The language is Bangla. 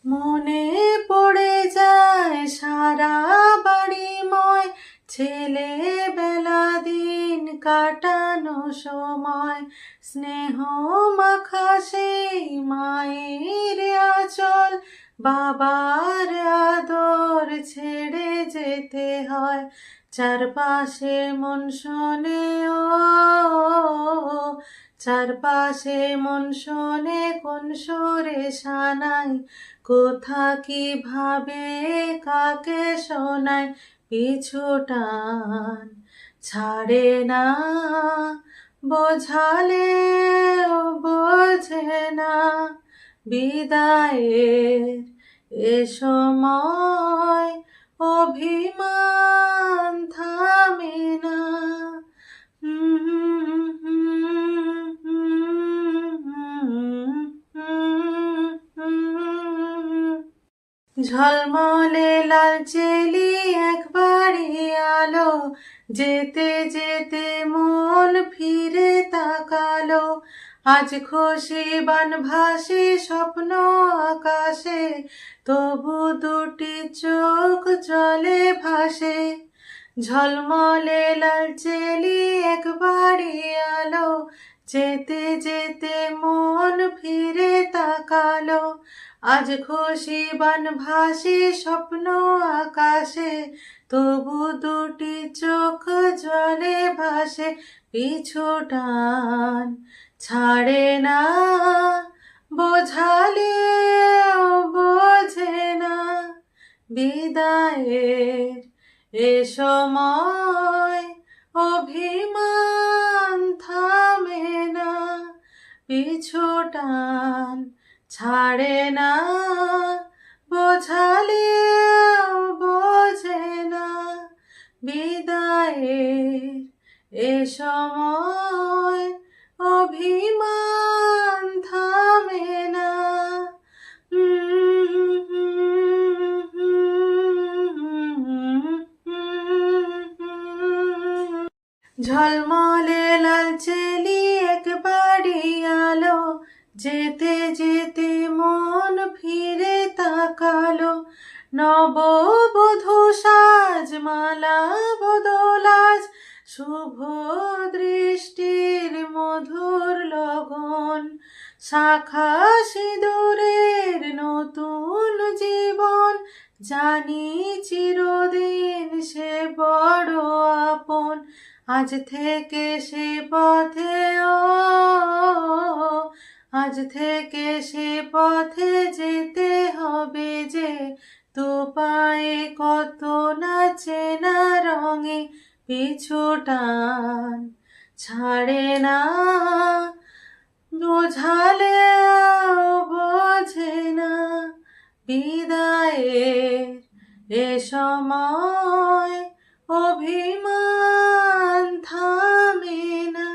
মনে পড়ে যায় সারা বাড়িময় ছেলেবেলা দিন কাটানো সময়, স্নেহ মাখা সেই মায়ের আঁচল, বাবার আদর ছেড়ে যেতে হয়। চারপাশে মন শোনে ও, চারপাশে মন শোনে কোন সুরে সানাই, কোথা কিভাবে কাকে শোনায়। পিছু টান ছাড়ে না, বোঝালেও বোঝে না, বিদায়ের এ সময় অভিমান থামে না। ঝলমলে লালচেলি একবারই আলো, যেতে যেতে মন ফিরে তাকালো। আজ খুশি বান ভাসে স্বপ্ন আকাশে, তবু দুটি চোখ জলে ভাসে। ঝলমলে লালচেলি একবারই আলো, যেতে যেতে মন ফিরে তাকালো। আজ খুশি বান ভাসে স্বপ্ন আকাশে, তবু দুটি চোখ জলে ভাসে। পিছু টান ছাড়ে না, বোঝালেও বোঝে না, বিদায়ের এ সময় অভিমান থামে না। পিছু টান ছাড়ে না, বোঝালেও বোঝে না, বিদায়ের এ সময় অভিমান থামে না। ঝলমলে লালচেলি একবারই আলো, যেতে যেতে মন ফিরে তাকালো। নববধূ সাজমালা বদলাজ, শুভ দৃষ্টির মধুর লগন, শাখা সিঁদুরের নতুন জীবন, জানি চিরদিন সে বড় আপন। আজ থেকে সে পথে ও, আজ থেকে সে পথে যেতে হবে যে, দু পায়ে কত না চেনা রঙে। পিছু টান ছাড়ে না, বোঝালেও বোঝে না, বিদায়ের এ সময় অভিমান থামে না।